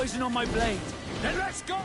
poison on my blade. Then let's go!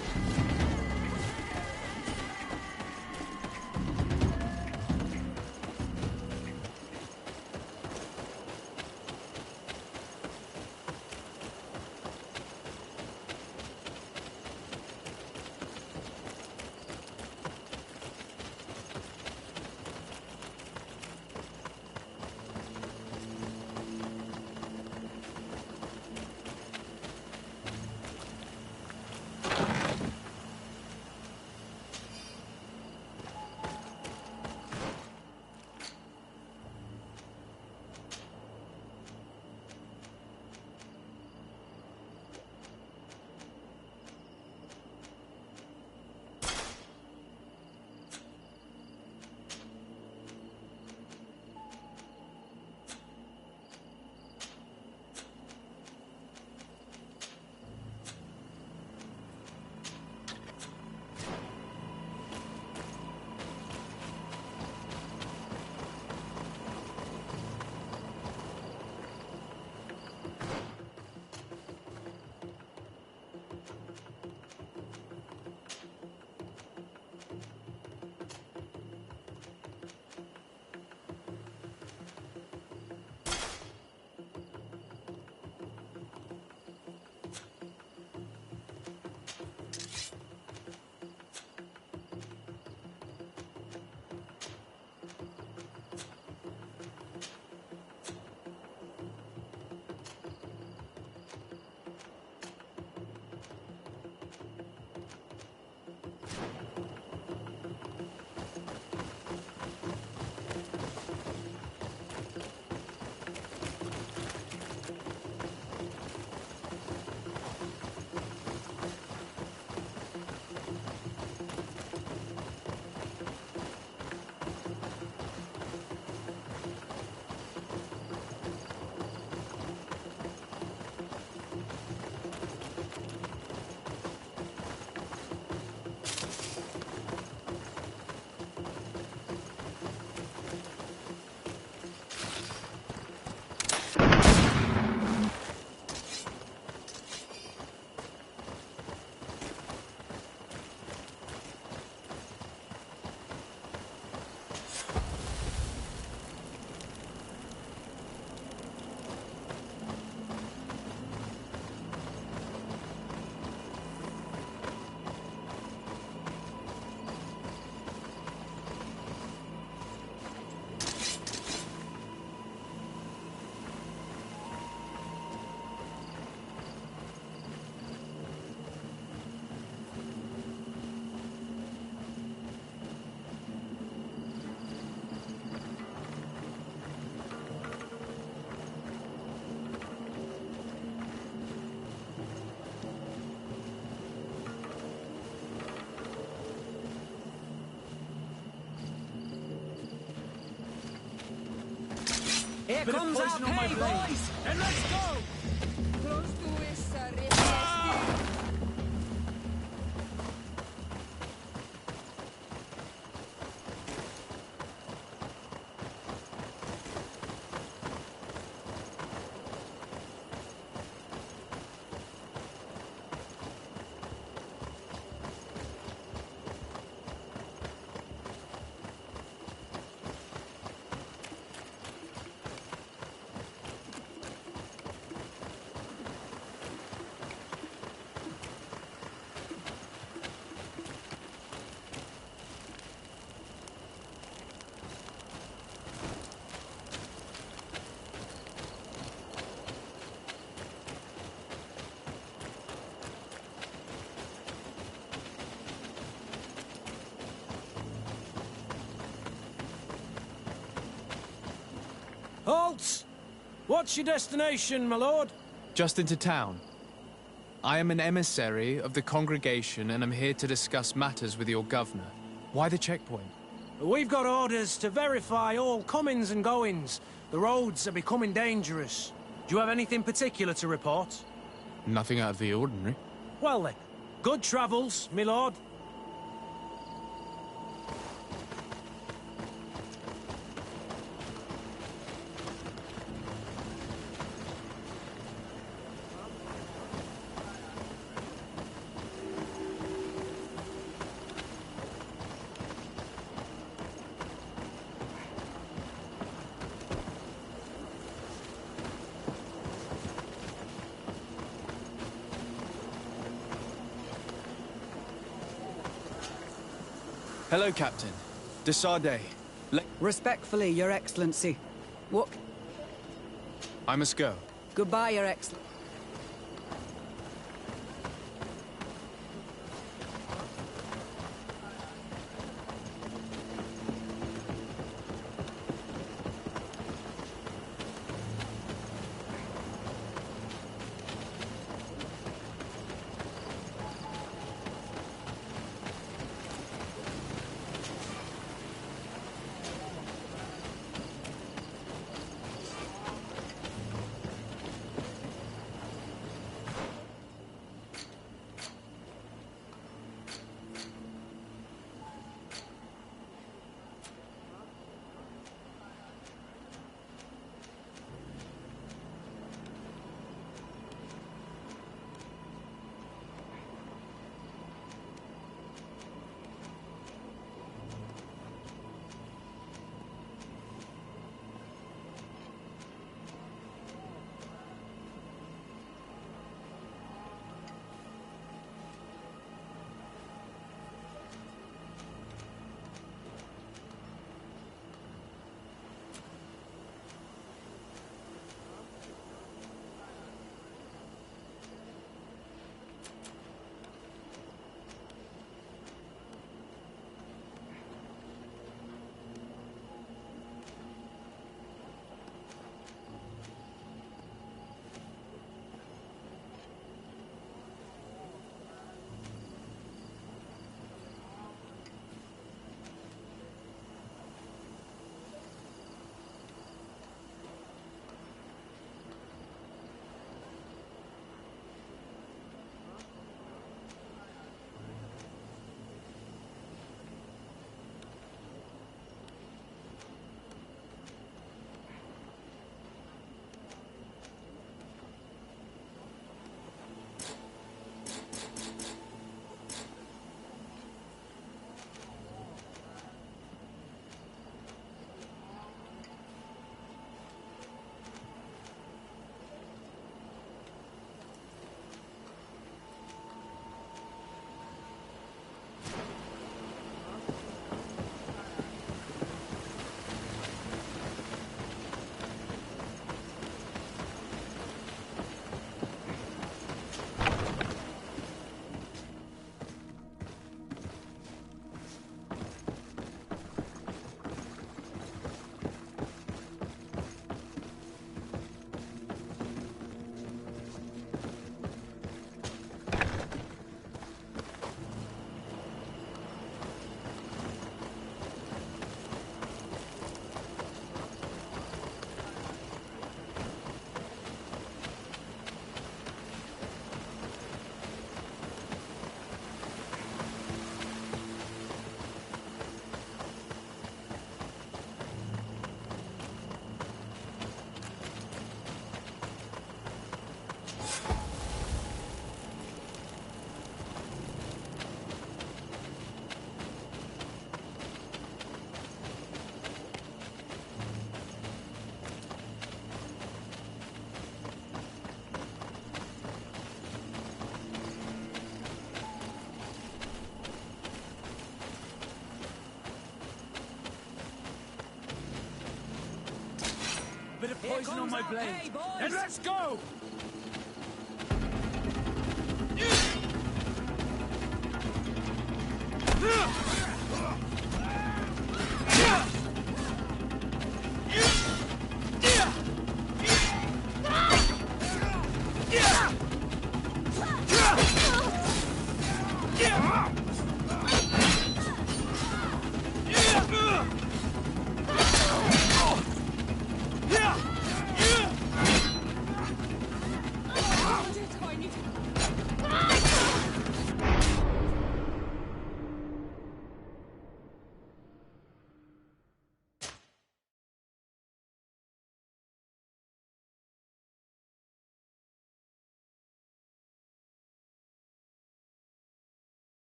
Here comes our pay, boys! And let's go! Halt! What's your destination, my lord? Just into town. I am an emissary of the congregation and am here to discuss matters with your governor. Why the checkpoint? We've got orders to verify all comings and goings. The roads are becoming dangerous. Do you have anything particular to report? Nothing out of the ordinary. Well then, good travels, my lord. Hello, Captain. De Sardet. Respectfully, Your Excellency. What? I must go. Goodbye, Your Excellency. Bit of poison on my blade. Hey, boys! Then let's go!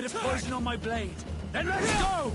bit of poison on my blade. Then let's go!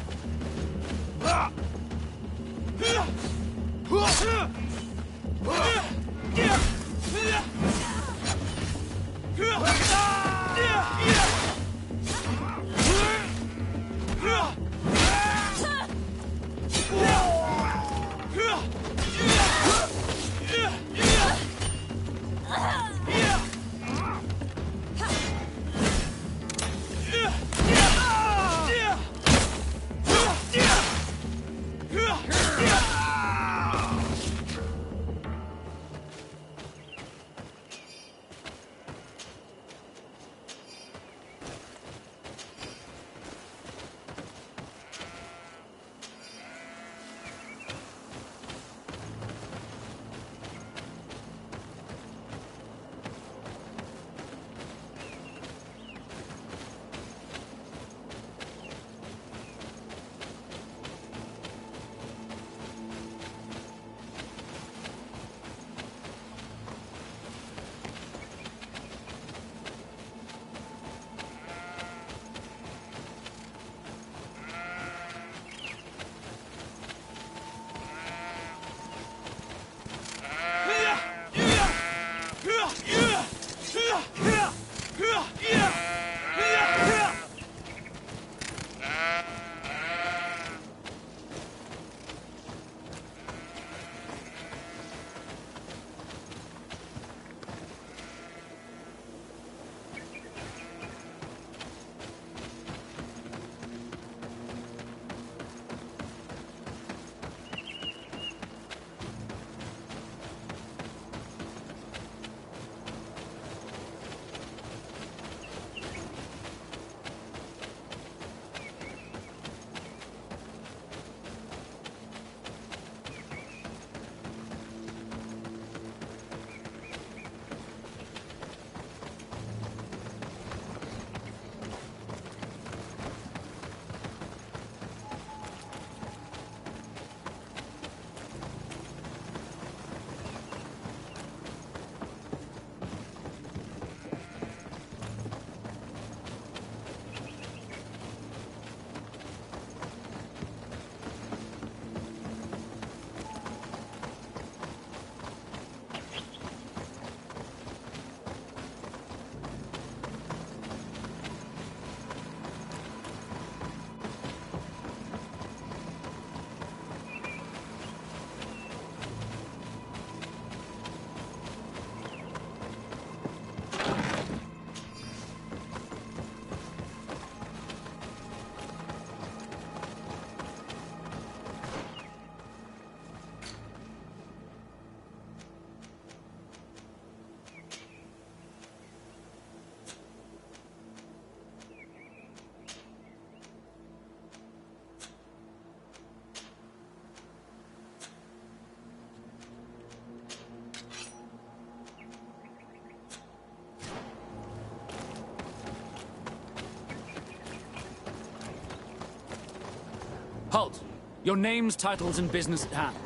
Halt! Your names, titles, and business at hand.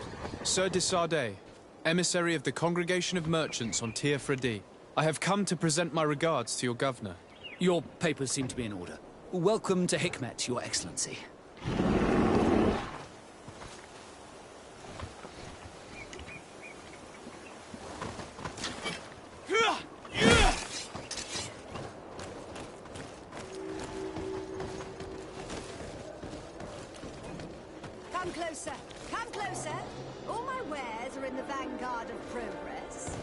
Sir de Sardet, emissary of the Congregation of Merchants on Tir Fredi. I have come to present my regards to your governor. Your papers seem to be in order. Welcome to Hikmet, Your Excellency. Come closer. Come closer. All my wares are in the vanguard of progress.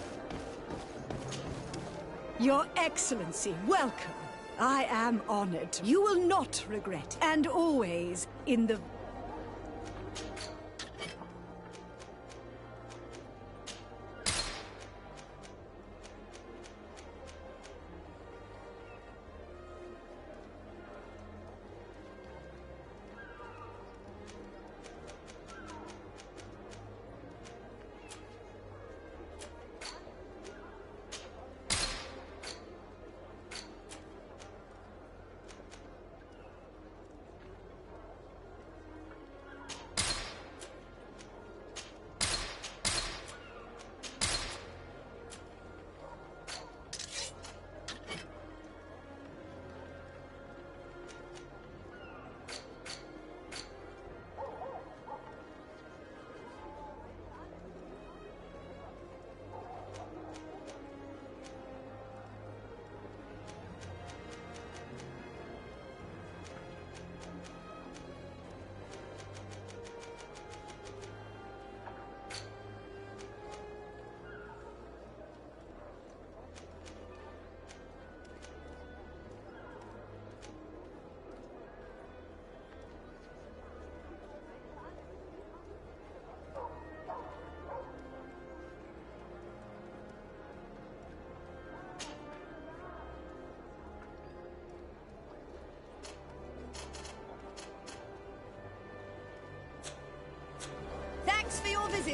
Your Excellency, welcome. I am honored. You will not regret. And always in the...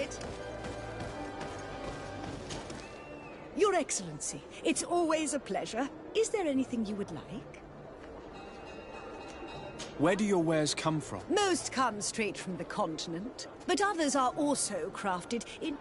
visit. Your Excellency, it's always a pleasure. Is there anything you would like? Where do your wares come from? Most come straight from the continent, but others are also crafted in...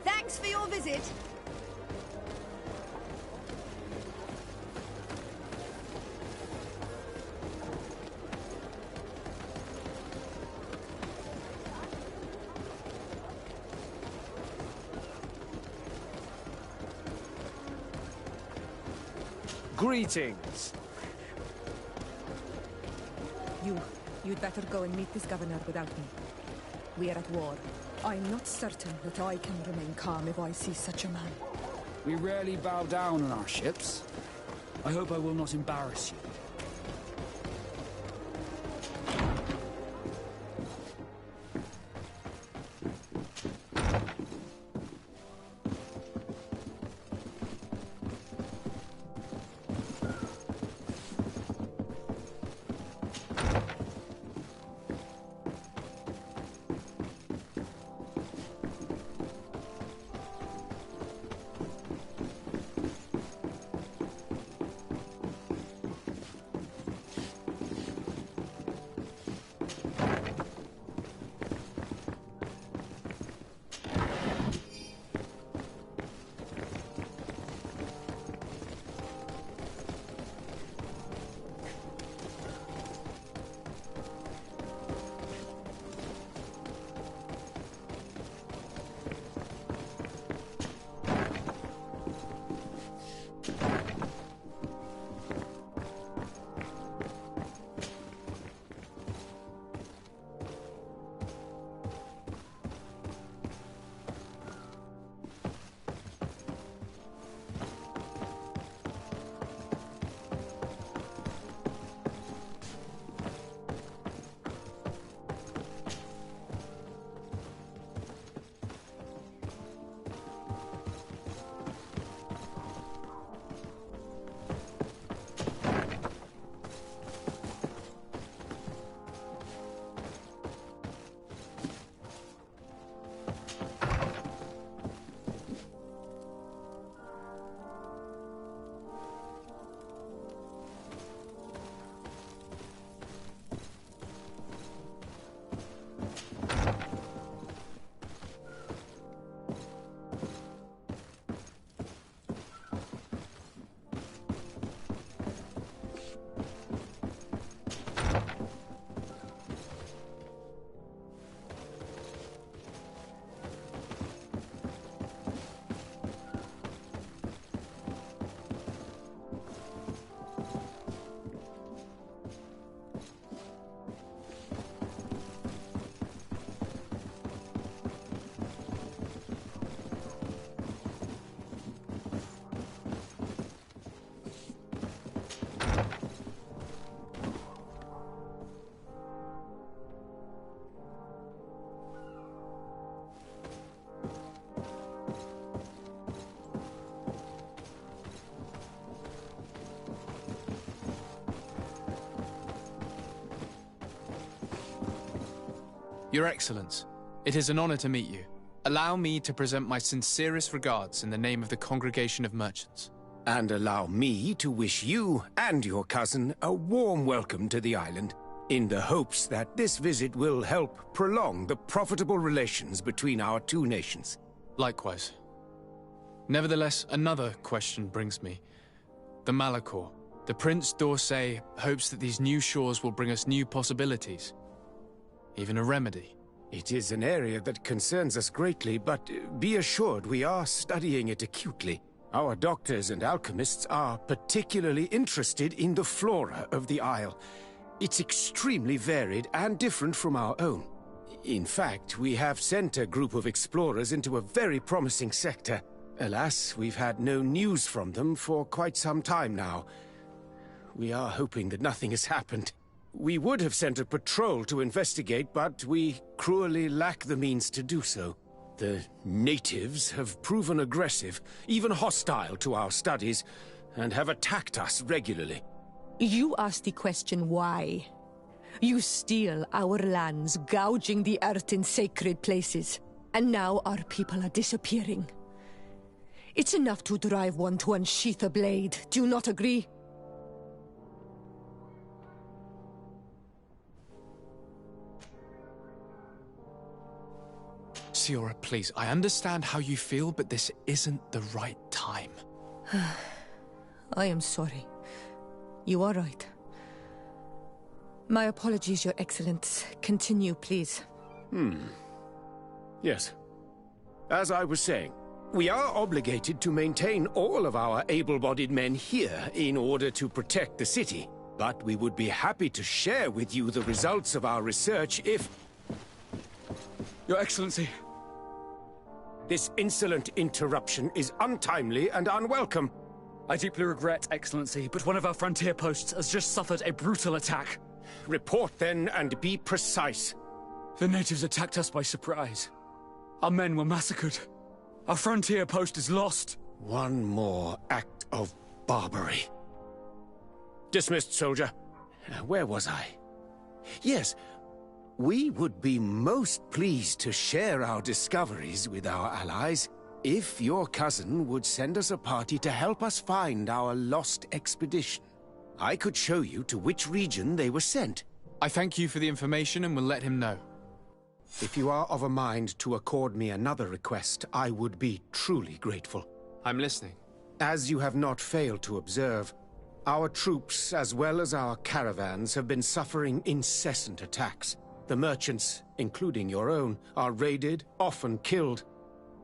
Thanks for your visit. Greetings. You'd better go and meet this governor without me. We are at war. I'm not certain that I can remain calm if I see such a man. We rarely bow down on our ships. I hope I will not embarrass you. Your Excellence, it is an honor to meet you. Allow me to present my sincerest regards in the name of the Congregation of Merchants. And allow me to wish you and your cousin a warm welcome to the island, in the hopes that this visit will help prolong the profitable relations between our two nations. Likewise. Nevertheless, another question brings me. The Malachor. The Prince d'Orsay hopes that these new shores will bring us new possibilities. Even a remedy. It is an area that concerns us greatly, but be assured we are studying it acutely. Our doctors and alchemists are particularly interested in the flora of the Isle. It's extremely varied and different from our own. In fact, we have sent a group of explorers into a very promising sector. Alas, we've had no news from them for quite some time now. We are hoping that nothing has happened. We would have sent a patrol to investigate, but we cruelly lack the means to do so. The natives have proven aggressive, even hostile to our studies, and have attacked us regularly. You asked the question why. You steal our lands, gouging the earth in sacred places. And now our people are disappearing. It's enough to drive one to unsheath a blade. Do you not agree? Siora, please, I understand how you feel, but this isn't the right time. I am sorry. You are right. My apologies, Your Excellence. Continue, please. Yes. As I was saying, we are obligated to maintain all of our able-bodied men here in order to protect the city. But we would be happy to share with you the results of our research if... Your Excellency. This insolent interruption is untimely and unwelcome. I deeply regret, Excellency, but one of our frontier posts has just suffered a brutal attack. Report then, and be precise. The natives attacked us by surprise. Our men were massacred. Our frontier post is lost. One more act of barbarity. Dismissed, soldier. Where was I? Yes. We would be most pleased to share our discoveries with our allies if your cousin would send us a party to help us find our lost expedition. I could show you to which region they were sent. I thank you for the information and will let him know. If you are of a mind to accord me another request, I would be truly grateful. I'm listening. As you have not failed to observe, our troops, as well as our caravans, have been suffering incessant attacks. The merchants, including your own, are raided, often killed,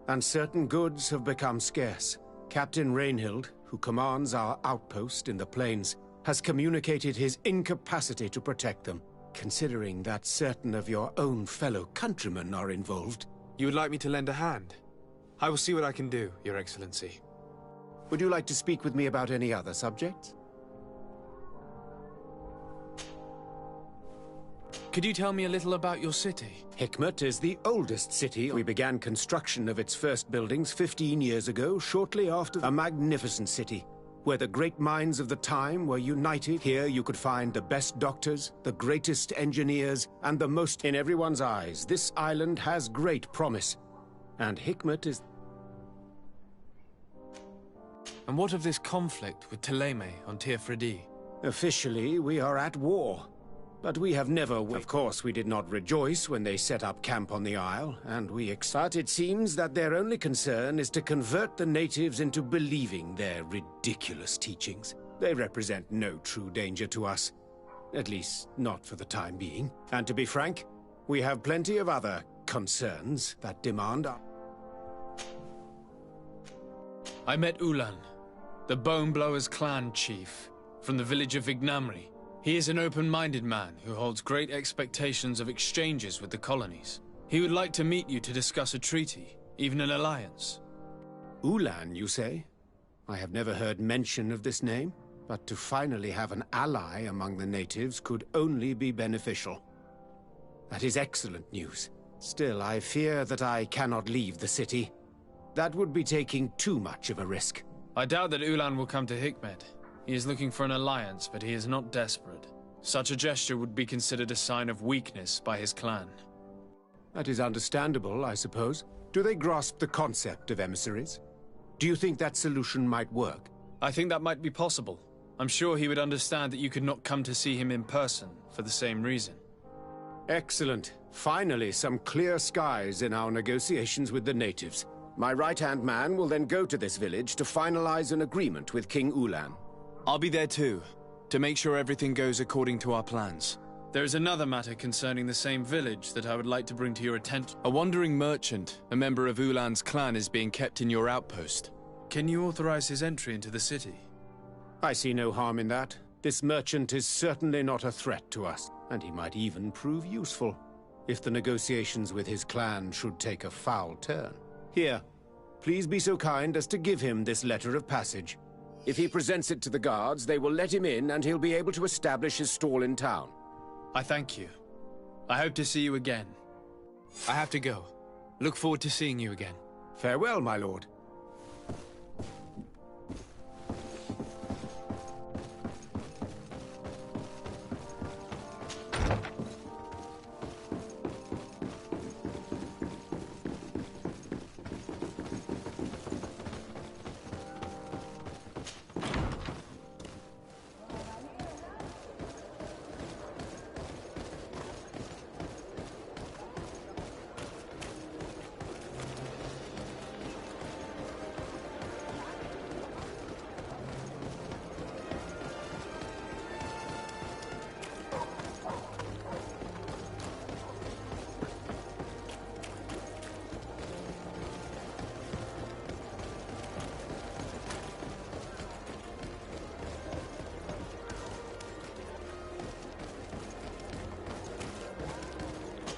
and certain goods have become scarce. Captain Rainhild, who commands our outpost in the plains, has communicated his incapacity to protect them. Considering that certain of your own fellow countrymen are involved. You would like me to lend a hand? I will see what I can do, Your Excellency. Would you like to speak with me about any other subjects? Could you tell me a little about your city? Hikmet is the oldest city. We began construction of its first buildings 15 years ago, shortly after a magnificent city, where the great minds of the time were united. Here you could find the best doctors, the greatest engineers, and the most in everyone's eyes. This island has great promise, and Hikmet is... And what of this conflict with Thélème on Tir Freddy? Officially, we are at war. But we have never... Of course, we did not rejoice when they set up camp on the Isle, and but it seems that their only concern is to convert the natives into believing their ridiculous teachings. They represent no true danger to us. At least, not for the time being. And to be frank, we have plenty of other concerns that demand our... I met Ulan, the Bone Blowers clan chief, from the village of Vignamri. He is an open-minded man who holds great expectations of exchanges with the colonies. He would like to meet you to discuss a treaty, even an alliance. Ulan, you say? I have never heard mention of this name, but to finally have an ally among the natives could only be beneficial. That is excellent news. Still, I fear that I cannot leave the city. That would be taking too much of a risk. I doubt that Ulan will come to Hikmet. He is looking for an alliance, but he is not desperate. Such a gesture would be considered a sign of weakness by his clan. That is understandable, I suppose. Do they grasp the concept of emissaries? Do you think that solution might work? I think that might be possible. I'm sure he would understand that you could not come to see him in person for the same reason. Excellent. Finally, some clear skies in our negotiations with the natives. My right-hand man will then go to this village to finalize an agreement with King Ulan. I'll be there too, to make sure everything goes according to our plans. There is another matter concerning the same village that I would like to bring to your attention. A wandering merchant, a member of Ulan's clan, is being kept in your outpost. Can you authorize his entry into the city? I see no harm in that. This merchant is certainly not a threat to us, and he might even prove useful, if the negotiations with his clan should take a foul turn. Here, please be so kind as to give him this letter of passage. If he presents it to the guards, they will let him in and he'll be able to establish his stall in town. I thank you. I hope to see you again. I have to go. Look forward to seeing you again. Farewell, my lord.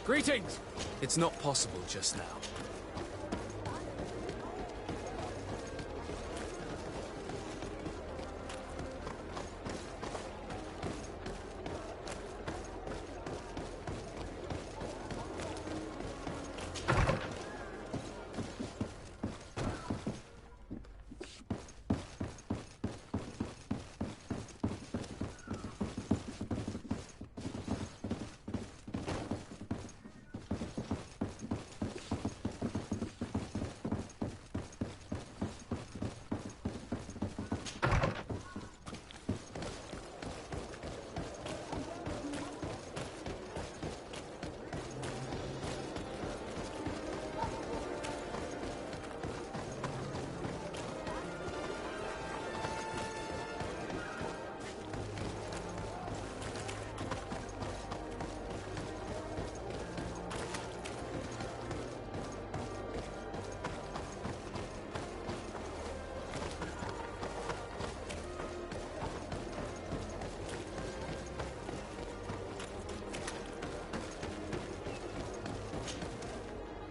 Greetings! It's not possible just now.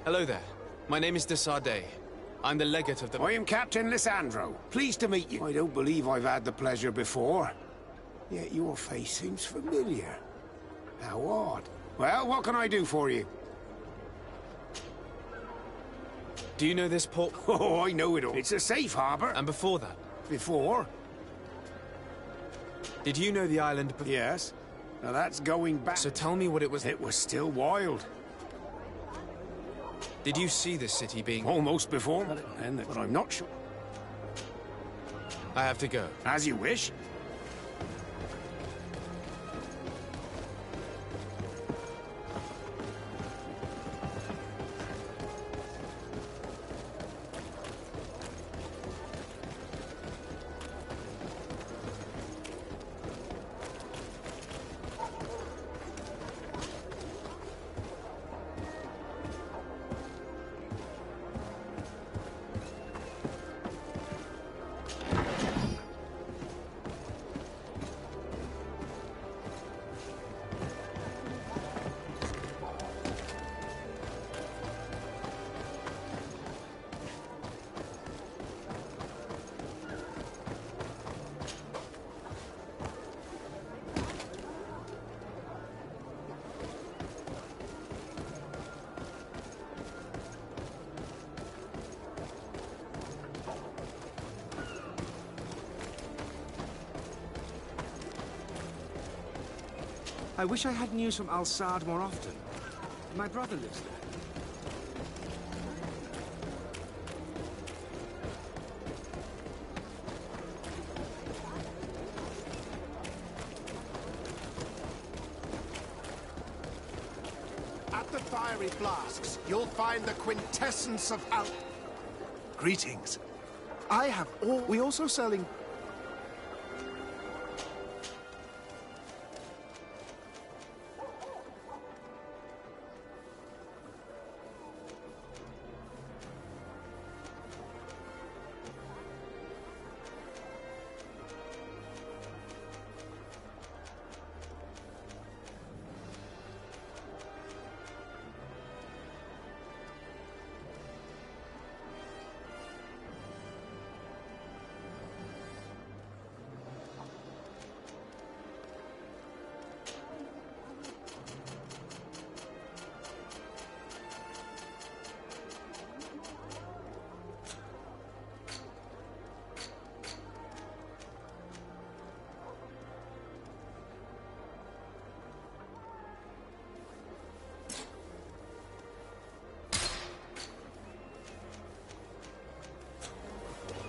Hello there. My name is de Sardet. I'm the legate of the... I am Captain Lissandro. Pleased to meet you. I don't believe I've had the pleasure before. Yet your face seems familiar. How odd. Well, what can I do for you? Do you know this port? Oh, I know it all. It's a safe harbor. And before that? Before? Did you know the island... Yes. Now that's going back. So tell me what it was... It was still wild. Did you see this city being... Almost before, but I'm not sure. I have to go. As you wish. I wish I had news from Al-Saad more often. My brother lives there. up the fiery flasks, you'll find the quintessence of Greetings. I have all... We also selling...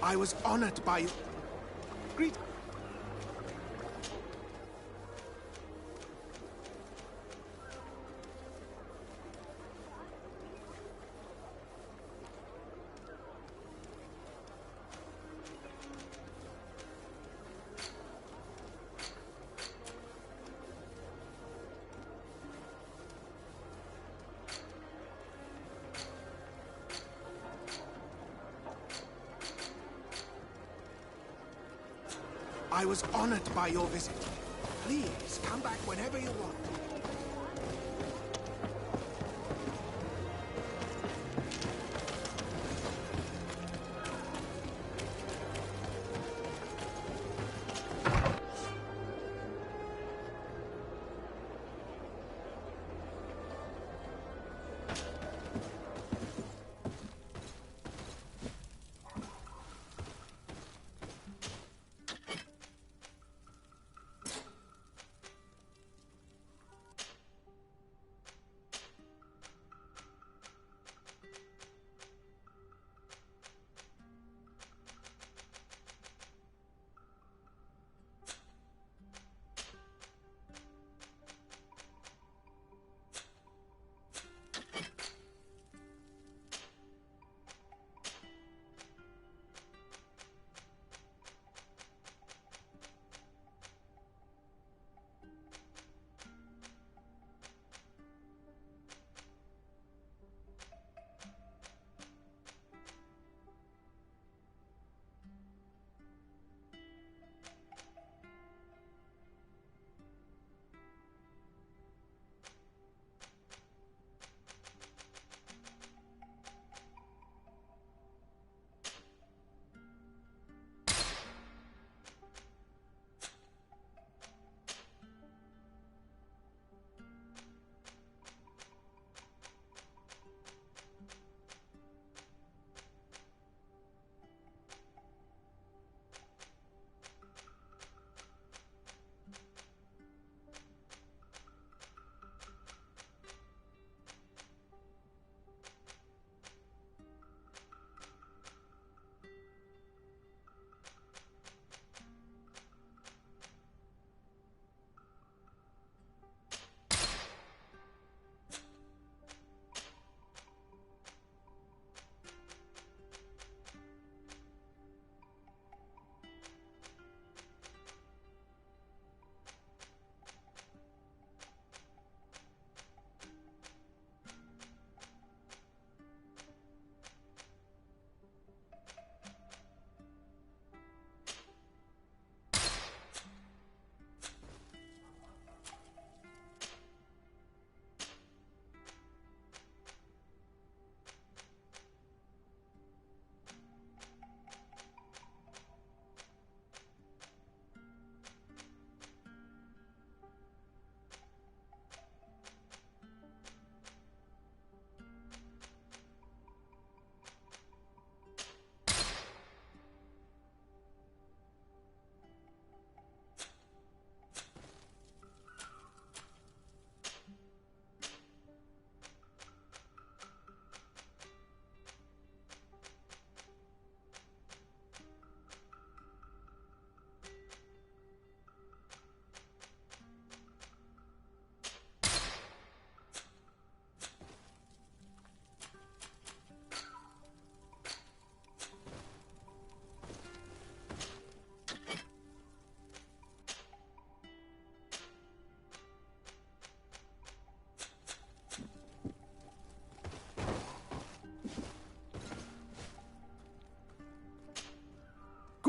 I was honored by you. Greet. I was honored by your visit. Please, come back whenever you want.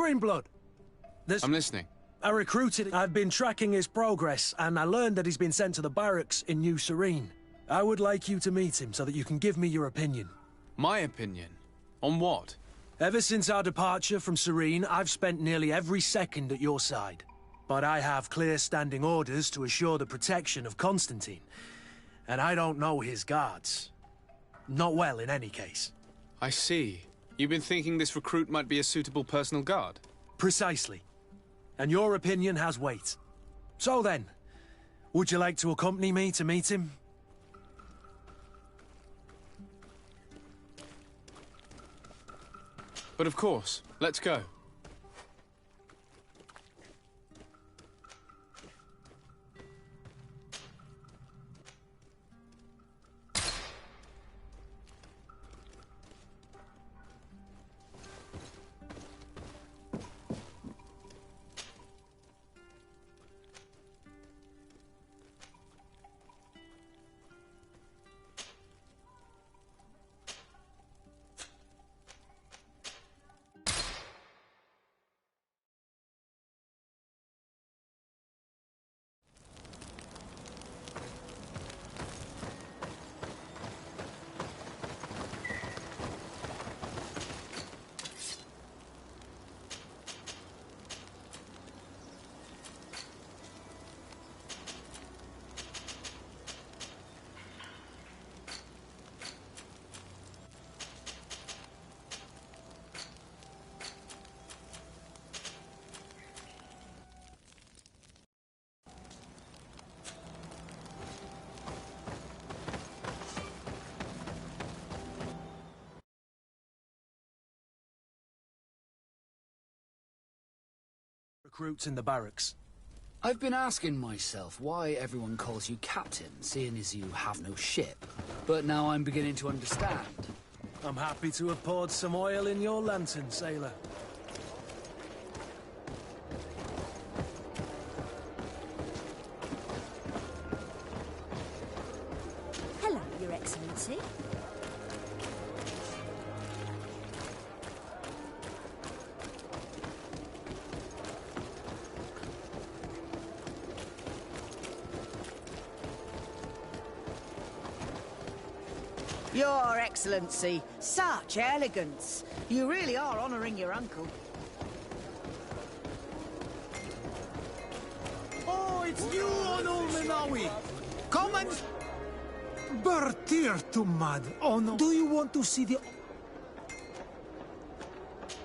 Greenblood. I'm listening. I recruited. I've been tracking his progress, and I learned that he's been sent to the barracks in New Seréne. I would like you to meet him so that you can give me your opinion. My opinion? On what? Ever since our departure from Seréne, I've spent nearly every second at your side. But I have clear standing orders to assure the protection of Constantine. And I don't know his guards. Not well, in any case. I see. You've been thinking this recruit might be a suitable personal guard? Precisely. And your opinion has weight. So then, would you like to accompany me to meet him? But of course. Let's go. Recruits in the barracks. I've been asking myself why everyone calls you captain, seeing as you have no ship. But now I'm beginning to understand. I'm happy to have poured some oil in your lantern, sailor. Hello, Your Excellency. Your Excellency, such elegance. You really are honouring your uncle. Oh, it's you, Onul Menawi! Come and... Bertir to mad. Oh no. Do you want to see the...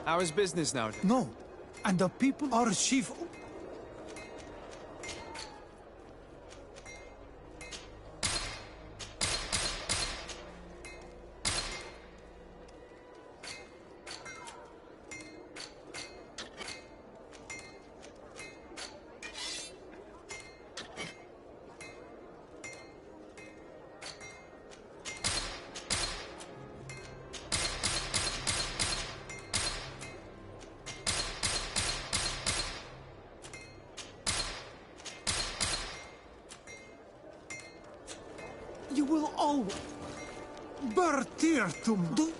How is business now? No. And the people are chief... You will always... Bertir to mad.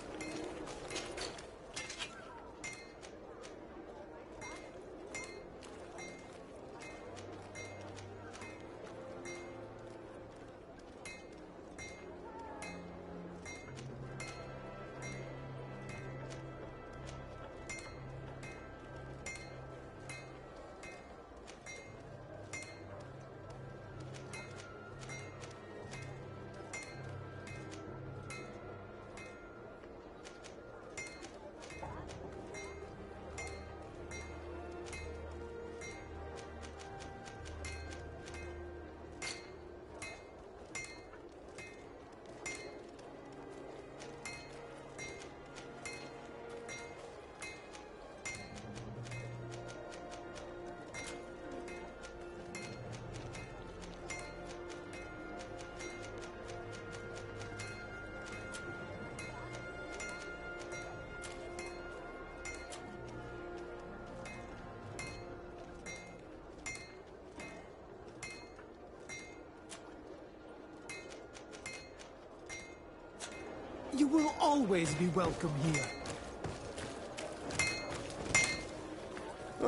You will always be welcome here.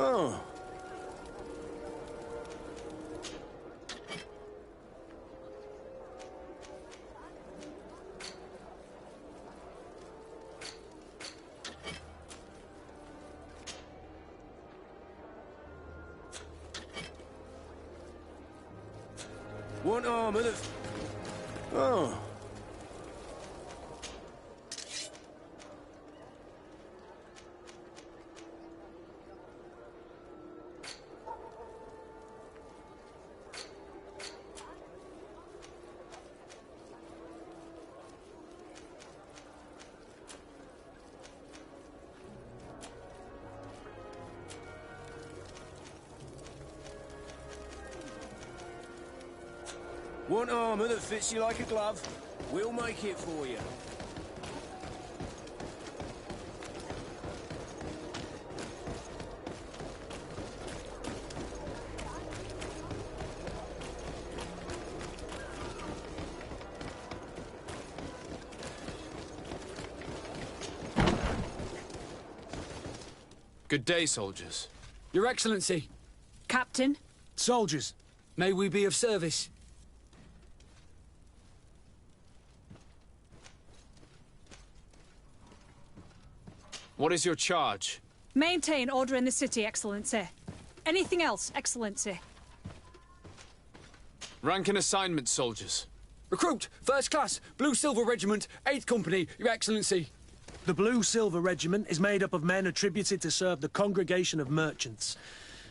Oh. One arm of the... Oh. Want armor that fits you like a glove? We'll make it for you. Good day, soldiers. Your Excellency, Captain? Soldiers. may we be of service? What is your charge? Maintain order in the city, Excellency. Anything else, Excellency? Rank and assignment, soldiers. Recruit, first class, Blue Silver Regiment, 8th Company, Your Excellency. The Blue Silver Regiment is made up of men attributed to serve the Congregation of Merchants.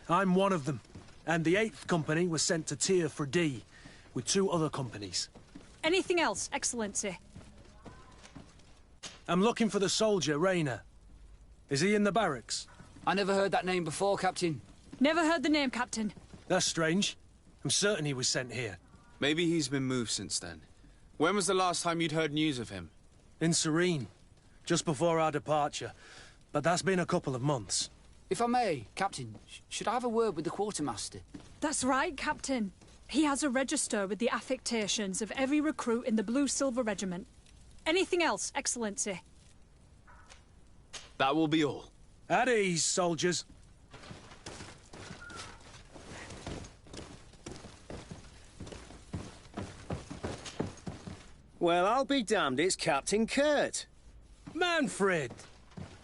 I'm one of them, and the 8th Company was sent to Tier for D, with 2 other companies. Anything else, Excellency? I'm looking for the soldier, Rayner. Is he in the barracks? I never heard that name before, Captain. Never heard the name, Captain. That's strange. I'm certain he was sent here. Maybe he's been moved since then. When was the last time you'd heard news of him? In Seréne, just before our departure. But that's been a couple of months. If I may, Captain, should I have a word with the quartermaster? That's right, Captain. He has a register with the affectations of every recruit in the Blue Silver Regiment. Anything else, Excellency? That will be all. At ease, soldiers. Well, I'll be damned, it's Captain Kurt. Manfred!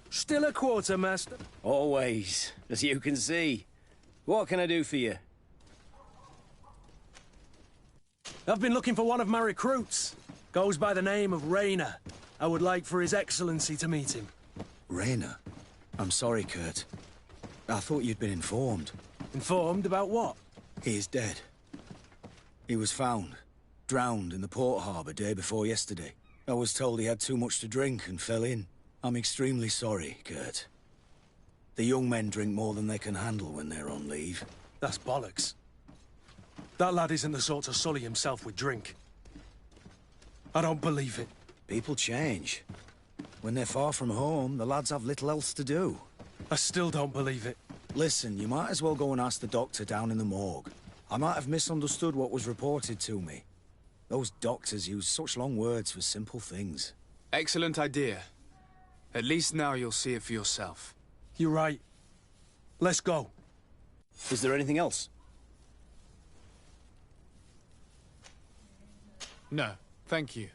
Still a quartermaster? Always, as you can see. What can I do for you? I've been looking for one of my recruits. Goes by the name of Rayner. I would like for His Excellency to meet him. Rayner? I'm sorry, Kurt. I thought you'd been informed. Informed about what? He is dead. He was found, drowned in the port harbour day before yesterday. I was told he had too much to drink and fell in. I'm extremely sorry, Kurt. The young men drink more than they can handle when they're on leave. That's bollocks. That lad isn't the sort to sully himself with drink. I don't believe it. People change. When they're far from home, the lads have little else to do. I still don't believe it. Listen, you might as well go and ask the doctor down in the morgue. I might have misunderstood what was reported to me. Those doctors use such long words for simple things. Excellent idea. At least now you'll see it for yourself. You're right. Let's go. Is there anything else? No, thank you.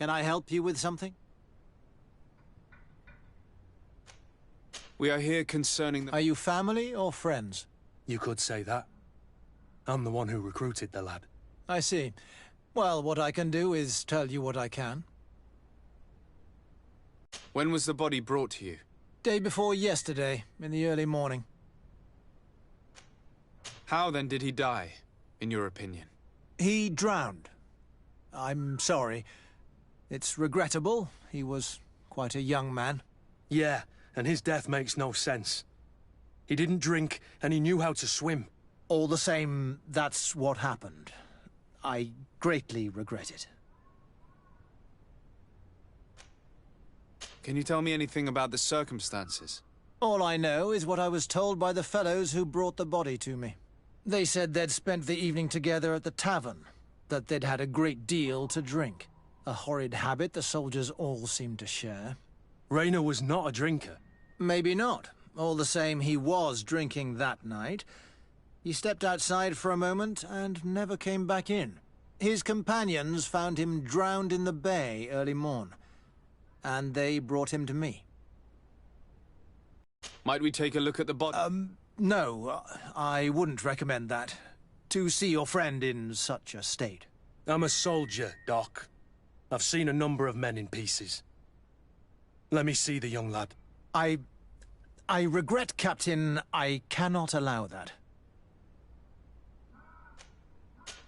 Can I help you with something? We are here concerning the... Are you family or friends? You could say that. I'm the one who recruited the lad. I see. Well, what I can do is tell you what I can. When was the body brought to you? Day before yesterday, in the early morning. How then did he die, in your opinion? He drowned. I'm sorry. It's regrettable. He was quite a young man. Yeah, and his death makes no sense. He didn't drink, and he knew how to swim. All the same, that's what happened. I greatly regret it. Can you tell me anything about the circumstances? All I know is what I was told by the fellows who brought the body to me. They said they'd spent the evening together at the tavern, that they'd had a great deal to drink. A horrid habit the soldiers all seemed to share. Raynor was not a drinker. Maybe not. All the same, he was drinking that night. He stepped outside for a moment and never came back in. His companions found him drowned in the bay early morn, and they brought him to me. Might we take a look at the body? No, I wouldn't recommend that. To see your friend in such a state. I'm a soldier, Doc. I've seen a number of men in pieces. Let me see the young lad. I regret, Captain. I cannot allow that.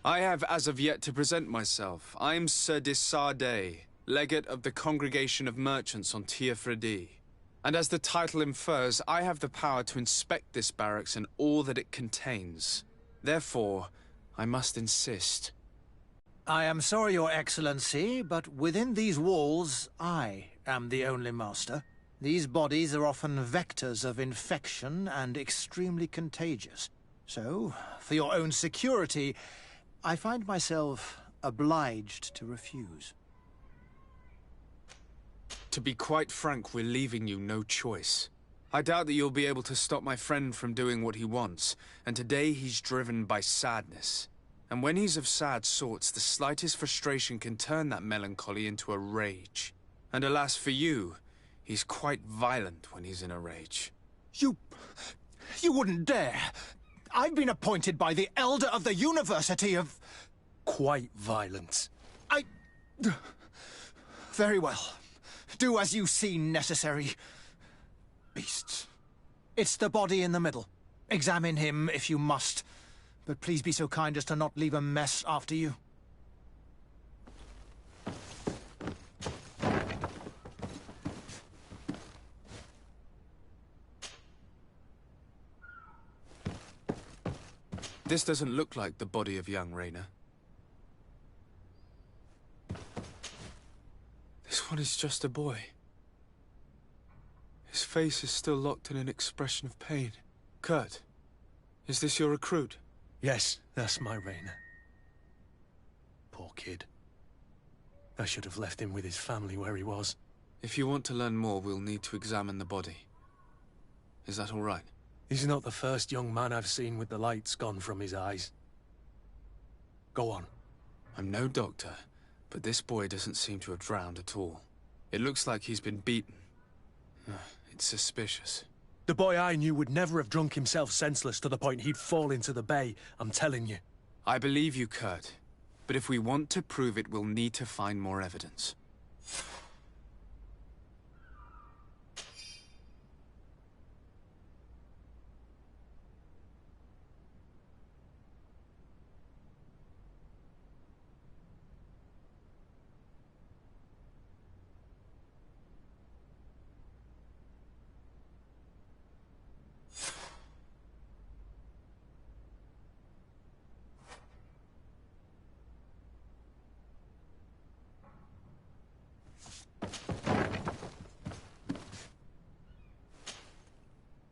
I have as of yet to present myself. I'm Sir Desardet, legate of the Congregation of Merchants on Tiafredi. And as the title infers, I have the power to inspect this barracks and all that it contains. Therefore, I must insist. I am sorry, Your Excellency, but within these walls, I am the only master. These bodies are often vectors of infection and extremely contagious. So, for your own security, I find myself obliged to refuse. To be quite frank, we're leaving you no choice. I doubt that you'll be able to stop my friend from doing what he wants, and today he's driven by sadness. And when he's of sad sorts, the slightest frustration can turn that melancholy into a rage. And alas for you, he's quite violent when he's in a rage. You wouldn't dare! I've been appointed by the Elder of the University of... Quite violent. Very well. Do as you see necessary. Beasts. It's the body in the middle. Examine him if you must. But please be so kind as to not leave a mess after you. This doesn't look like the body of young Raynor. This one is just a boy. His face is still locked in an expression of pain. Kurt, is this your recruit? Yes, that's my Raynor. Poor kid. I should have left him with his family where he was. If you want to learn more, we'll need to examine the body. Is that all right? He's not the first young man I've seen with the lights gone from his eyes. Go on. I'm no doctor, but this boy doesn't seem to have drowned at all. It looks like he's been beaten. It's suspicious. The boy I knew would never have drunk himself senseless to the point he'd fall into the bay, I'm telling you. I believe you, Kurt. But if we want to prove it, we'll need to find more evidence.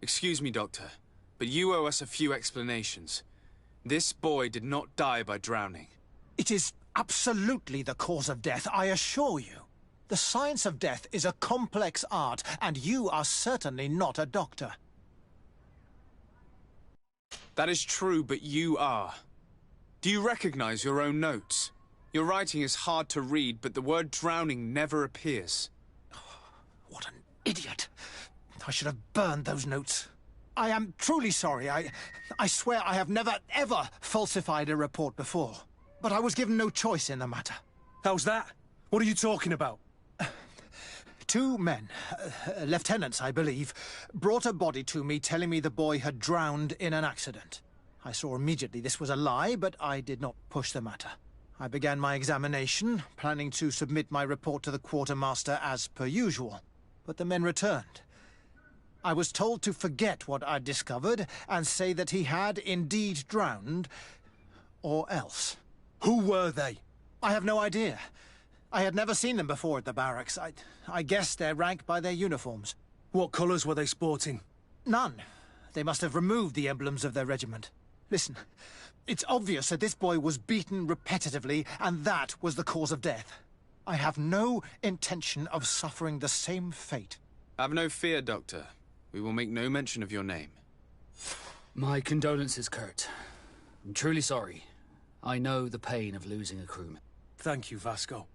Excuse me, Doctor, but you owe us a few explanations. This boy did not die by drowning. It is absolutely the cause of death, I assure you. The science of death is a complex art, and you are certainly not a doctor. That is true, but you are. Do you recognize your own notes? Your writing is hard to read, but the word drowning never appears. What an idiot. I should have burned those notes. I am truly sorry. I swear I have never, ever falsified a report before. But I was given no choice in the matter. How's that? What are you talking about? 2 men, lieutenants, I believe, brought a body to me telling me the boy had drowned in an accident. I saw immediately this was a lie, but I did not push the matter. I began my examination, planning to submit my report to the quartermaster as per usual. But the men returned. I was told to forget what I'd discovered and say that he had indeed drowned, or else. Who were they? I have no idea. I had never seen them before at the barracks. I guessed their rank by their uniforms. What colours were they sporting? None. They must have removed the emblems of their regiment. Listen, it's obvious that this boy was beaten repetitively, and that was the cause of death. I have no intention of suffering the same fate. Have no fear, Doctor. We will make no mention of your name. My condolences, Kurt. I'm truly sorry. I know the pain of losing a crewman. Thank you, Vasco.